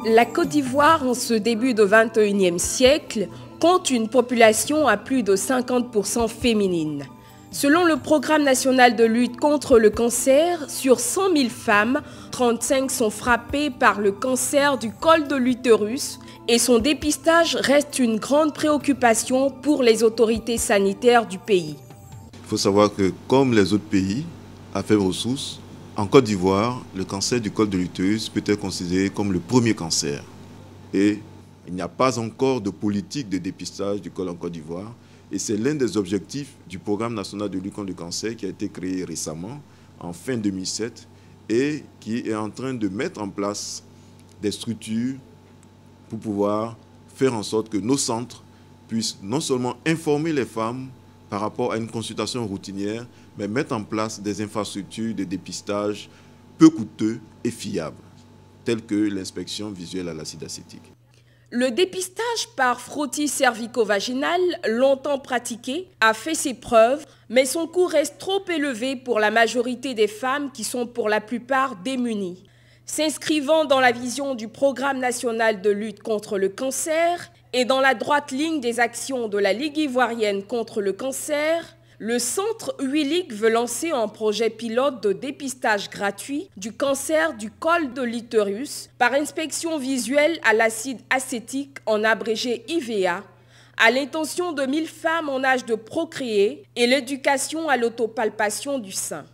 La Côte d'Ivoire, en ce début du XXIe siècle, compte une population à plus de 50% féminine. Selon le Programme national de lutte contre le cancer, sur 100 000 femmes, 35 sont frappées par le cancer du col de l'utérus et son dépistage reste une grande préoccupation pour les autorités sanitaires du pays. Il faut savoir que comme les autres pays à faible ressource, en Côte d'Ivoire, le cancer du col de l'utérus peut être considéré comme le premier cancer. Et il n'y a pas encore de politique de dépistage du col en Côte d'Ivoire. Et c'est l'un des objectifs du Programme national de lutte contre le cancer qui a été créé récemment, en fin 2007, et qui est en train de mettre en place des structures pour pouvoir faire en sorte que nos centres puissent non seulement informer les femmes par rapport à une consultation routinière, mais mettre en place des infrastructures de dépistage peu coûteux et fiables, telles que l'inspection visuelle à l'acide acétique. Le dépistage par frottis cervico-vaginal, longtemps pratiqué, a fait ses preuves, mais son coût reste trop élevé pour la majorité des femmes qui sont pour la plupart démunies. S'inscrivant dans la vision du Programme national de lutte contre le cancer et dans la droite ligne des actions de la Ligue ivoirienne contre le cancer, le centre UILIC veut lancer un projet pilote de dépistage gratuit du cancer du col de l'utérus par inspection visuelle à l'acide acétique, en abrégé IVA, à l'intention de 1000 femmes en âge de procréer et l'éducation à l'autopalpation du sein.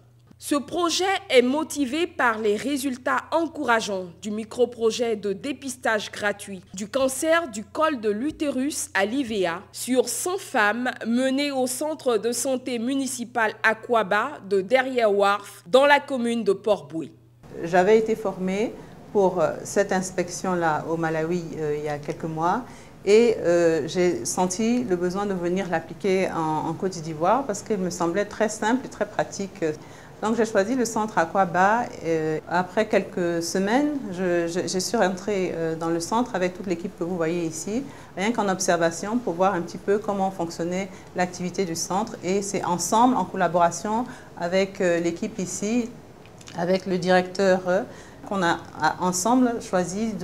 Ce projet est motivé par les résultats encourageants du micro-projet de dépistage gratuit du cancer du col de l'utérus à l'IVA sur 100 femmes menées au centre de santé municipal Akwaba de Derrière-Ouarf dans la commune de Port-Boué. J'avais été formée pour cette inspection-là au Malawi il y a quelques mois et j'ai senti le besoin de venir l'appliquer en Côte d'Ivoire parce qu'il me semblait très simple et très pratique. Donc j'ai choisi le centre Akwaba. Après quelques semaines, je suis rentrée dans le centre avec toute l'équipe que vous voyez ici, rien qu'en observation pour voir un petit peu comment fonctionnait l'activité du centre. Et c'est ensemble, en collaboration avec l'équipe ici, avec le directeur, qu'on a ensemble choisi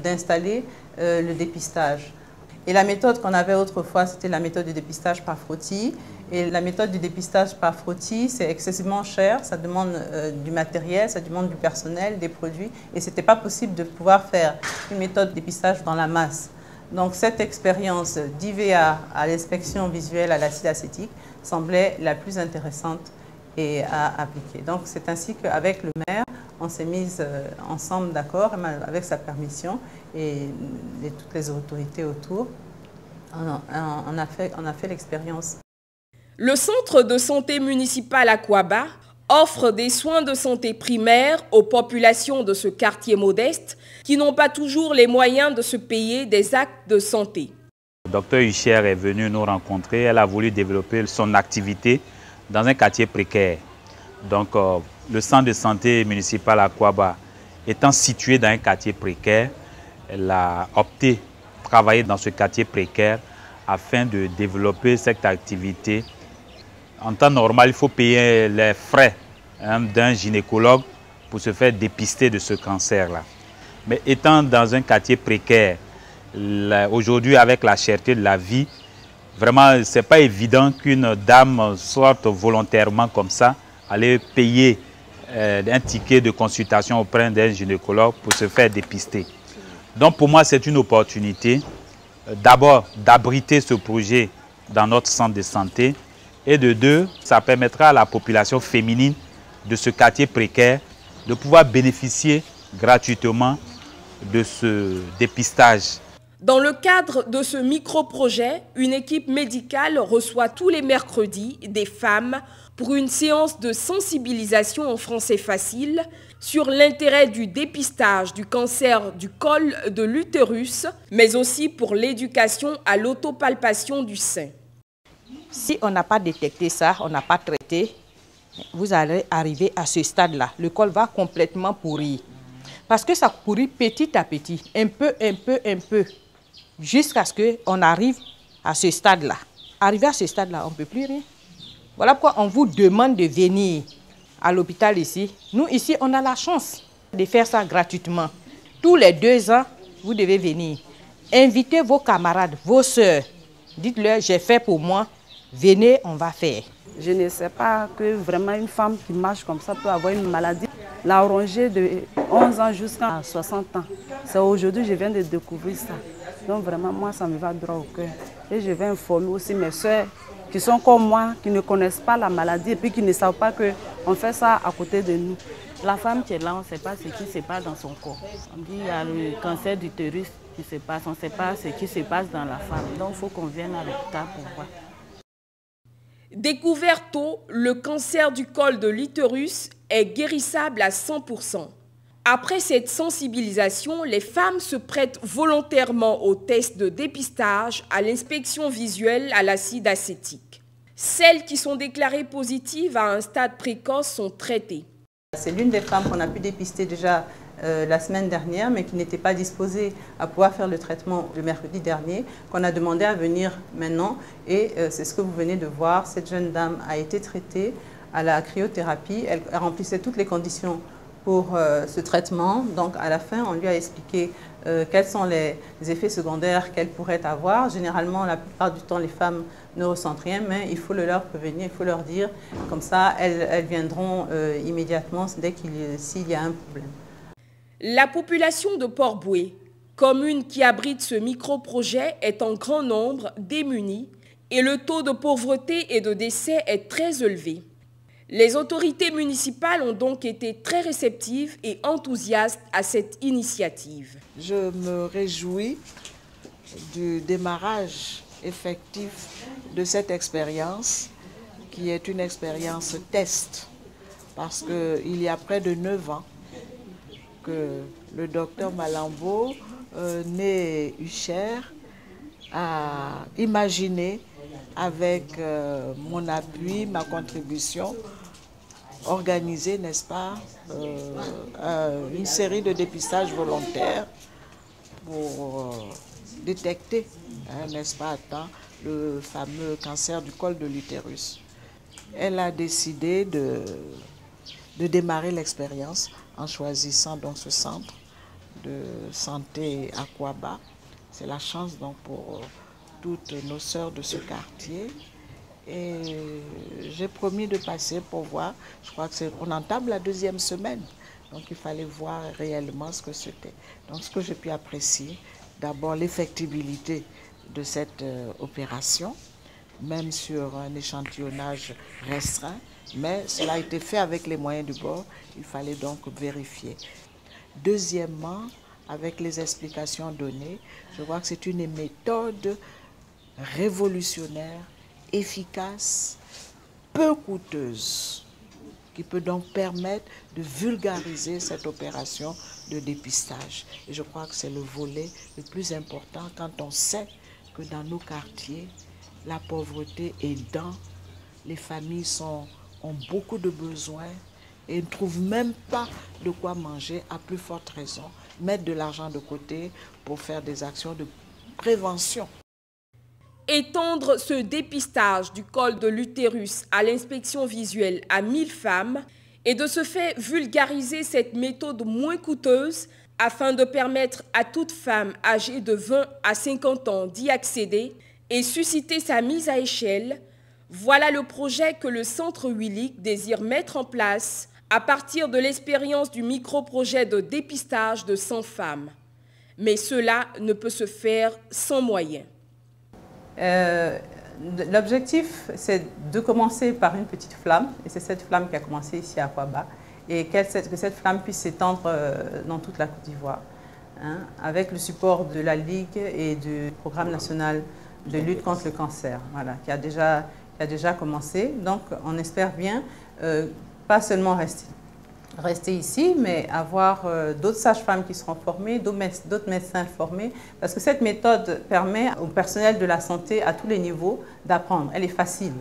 d'installer le dépistage. Et la méthode qu'on avait autrefois, c'était la méthode du dépistage par frottis. Et la méthode du dépistage par frottis, c'est excessivement cher, ça demande du matériel, ça demande du personnel, des produits. Et ce n'était pas possible de pouvoir faire une méthode de dépistage dans la masse. Donc cette expérience d'IVA à l'inspection visuelle à l'acide acétique semblait la plus intéressante et à appliquer. Donc c'est ainsi qu'avec le maire, on s'est mis ensemble d'accord, avec sa permission et toutes les autorités autour. On a fait l'expérience. Le centre de santé municipal Akwaba offre des soins de santé primaires aux populations de ce quartier modeste qui n'ont pas toujours les moyens de se payer des actes de santé. Le docteur Hucher est venu nous rencontrer. Elle a voulu développer son activité dans un quartier précaire. Donc, le centre de santé municipal Akwaba étant situé dans un quartier précaire, elle a opté pour travailler dans ce quartier précaire afin de développer cette activité. En temps normal, il faut payer les frais d'un gynécologue pour se faire dépister de ce cancer-là. Mais étant dans un quartier précaire, aujourd'hui avec la cherté de la vie, vraiment, ce n'est pas évident qu'une dame sorte volontairement comme ça, aller payer un ticket de consultation auprès d'un gynécologue pour se faire dépister. Donc pour moi, c'est une opportunité d'abord d'abriter ce projet dans notre centre de santé et de deux, ça permettra à la population féminine de ce quartier précaire de pouvoir bénéficier gratuitement de ce dépistage. Dans le cadre de ce micro-projet, une équipe médicale reçoit tous les mercredis des femmes pour une séance de sensibilisation en français facile sur l'intérêt du dépistage du cancer du col de l'utérus, mais aussi pour l'éducation à l'autopalpation du sein. Si on n'a pas détecté ça, on n'a pas traité, vous allez arriver à ce stade-là. Le col va complètement pourrir. Parce que ça pourrit petit à petit, un peu, jusqu'à ce qu'on arrive à ce stade-là. Arrivé à ce stade-là, on ne peut plus rien. Voilà pourquoi on vous demande de venir à l'hôpital ici. Nous, ici, on a la chance de faire ça gratuitement. tous les 2 ans, vous devez venir. Invitez vos camarades, vos sœurs. Dites-leur, j'ai fait pour moi, venez, on va faire. Je ne sais pas que vraiment une femme qui marche comme ça peut avoir une maladie. La rongée de 11 ans jusqu'à 60 ans. C'est aujourd'hui que je viens de découvrir ça. Donc vraiment, moi, ça me va droit au cœur. Et je vais informer aussi mes soeurs qui sont comme moi, qui ne connaissent pas la maladie et puis qui ne savent pas qu'on fait ça à côté de nous. La femme qui est là, on ne sait pas ce qui se passe dans son corps. On dit qu'il y a le cancer d'utérus qui se passe, on ne sait pas ce qui se passe dans la femme. Donc il faut qu'on vienne à l'hôpital pour voir. Découvert tôt, le cancer du col de l'utérus est guérissable à 100%. Après cette sensibilisation, les femmes se prêtent volontairement aux tests de dépistage, à l'inspection visuelle à l'acide acétique. Celles qui sont déclarées positives à un stade précoce sont traitées. C'est l'une des femmes qu'on a pu dépister déjà la semaine dernière, mais qui n'était pas disposée à pouvoir faire le traitement le mercredi dernier, qu'on a demandé à venir maintenant. Et c'est ce que vous venez de voir. Cette jeune dame a été traitée à la cryothérapie. Elle remplissait toutes les conditions pour ce traitement. Donc à la fin, on lui a expliqué quels sont les effets secondaires qu'elle pourrait avoir. Généralement, la plupart du temps, les femmes ne ressentent rien, mais il faut le leur prévenir, il faut leur dire. Comme ça, elles viendront immédiatement dès s'il y a un problème. La population de Port-Bouët, commune qui abrite ce micro-projet, est en grand nombre démunie et le taux de pauvreté et de décès est très élevé. Les autorités municipales ont donc été très réceptives et enthousiastes à cette initiative. Je me réjouis du démarrage effectif de cette expérience qui est une expérience test parce qu'il y a près de 9 ans que le docteur Malambo, né Hucher, a imaginé avec mon appui, ma contribution, organiser, n'est-ce pas, une série de dépistages volontaires pour détecter, n'est-ce pas, à temps, le fameux cancer du col de l'utérus. Elle a décidé de démarrer l'expérience en choisissant donc ce centre de santé à Kouaba. C'est la chance donc pour toutes nos sœurs de ce quartier. Et j'ai promis de passer pour voir. Je crois qu'on entame la 2e semaine. Donc il fallait voir réellement ce que c'était. Donc ce que j'ai pu apprécier, d'abord l'effectibilité de cette opération, même sur un échantillonnage restreint, mais cela a été fait avec les moyens du bord, il fallait donc vérifier. Deuxièmement, avec les explications données, je vois que c'est une méthode révolutionnaire, efficace, peu coûteuse, qui peut donc permettre de vulgariser cette opération de dépistage. Et je crois que c'est le volet le plus important quand on sait que dans nos quartiers, la pauvreté est dans, les familles ont beaucoup de besoins et ne trouvent même pas de quoi manger, à plus forte raison, mettre de l'argent de côté pour faire des actions de prévention. Étendre ce dépistage du col de l'utérus à l'inspection visuelle à 1000 femmes et de ce fait vulgariser cette méthode moins coûteuse afin de permettre à toute femme âgée de 20 à 50 ans d'y accéder et susciter sa mise à échelle, voilà le projet que le Centre Willick désire mettre en place à partir de l'expérience du micro-projet de dépistage de 100 femmes. Mais cela ne peut se faire sans moyens. L'objectif, c'est de commencer par une petite flamme, et c'est cette flamme qui a commencé ici à Kouaba, et que cette flamme puisse s'étendre dans toute la Côte d'Ivoire, hein, avec le support de la Ligue et du Programme national de lutte contre le cancer, voilà, qui a déjà commencé. Donc, on espère bien pas seulement rester ici, mais avoir d'autres sages-femmes qui seront formées, d'autres médecins formés, parce que cette méthode permet au personnel de la santé à tous les niveaux d'apprendre. Elle est facile,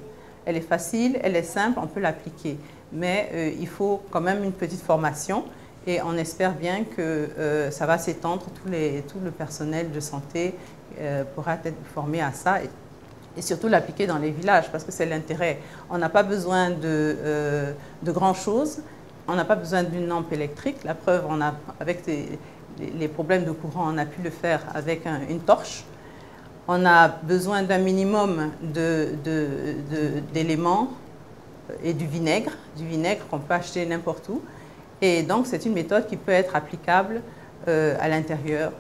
elle est simple, on peut l'appliquer, mais il faut quand même une petite formation et on espère bien que ça va s'étendre, tout le personnel de santé pourra être formé à ça et surtout l'appliquer dans les villages, parce que c'est l'intérêt. On n'a pas besoin de grand-chose. On n'a pas besoin d'une lampe électrique. La preuve, avec les problèmes de courant, on a pu le faire avec une torche. On a besoin d'un minimum d'éléments et du vinaigre qu'on peut acheter n'importe où. Et donc, c'est une méthode qui peut être applicable à l'intérieur.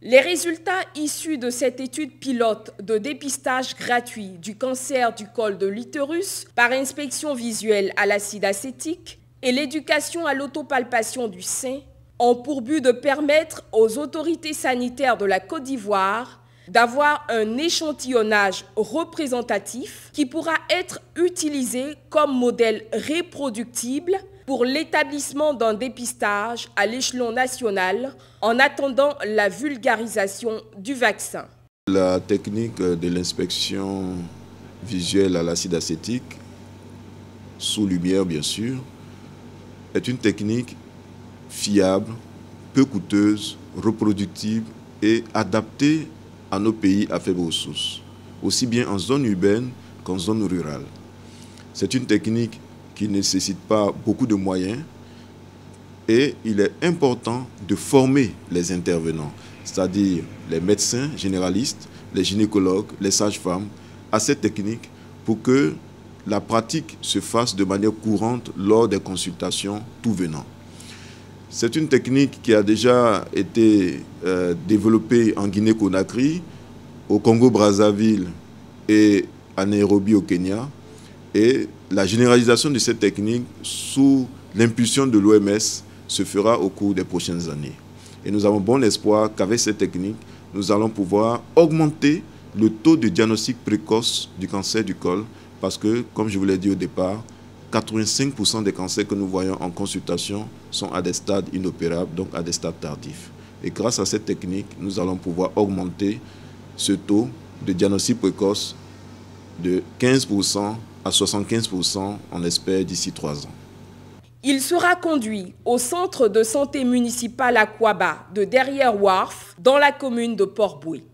Les résultats issus de cette étude pilote de dépistage gratuit du cancer du col de l'utérus par inspection visuelle à l'acide acétique et l'éducation à l'autopalpation du sein ont pour but de permettre aux autorités sanitaires de la Côte d'Ivoire d'avoir un échantillonnage représentatif qui pourra être utilisé comme modèle reproductible pour l'établissement d'un dépistage à l'échelon national en attendant la vulgarisation du vaccin. La technique de l'inspection visuelle à l'acide acétique, sous lumière bien sûr, est une technique fiable, peu coûteuse, reproductible et adaptée à nos pays à faibles ressources, aussi bien en zone urbaine qu'en zone rurale. C'est une technique qui ne nécessite pas beaucoup de moyens et il est important de former les intervenants, c'est-à-dire les médecins généralistes, les gynécologues, les sages-femmes, à cette technique pour que la pratique se fasse de manière courante lors des consultations tout venant. C'est une technique qui a déjà été développée en Guinée-Conakry, au Congo-Brazzaville et à Nairobi au Kenya. Et la généralisation de cette technique sous l'impulsion de l'OMS se fera au cours des prochaines années. Et nous avons bon espoir qu'avec cette technique, nous allons pouvoir augmenter le taux de diagnostic précoce du cancer du col parce que, comme je vous l'ai dit au départ, 85% des cancers que nous voyons en consultation sont à des stades inopérables, donc à des stades tardifs. Et grâce à cette technique, nous allons pouvoir augmenter ce taux de diagnostic précoce de 15% à 75%, on espère, d'ici 3 ans. Il sera conduit au centre de santé municipal à Kouaba de Derrière Wharf, dans la commune de Port-Boué.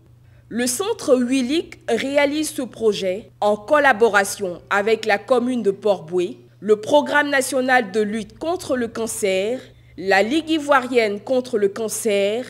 Le centre Huilic réalise ce projet en collaboration avec la commune de Port-Boué, le Programme national de lutte contre le cancer, la Ligue ivoirienne contre le cancer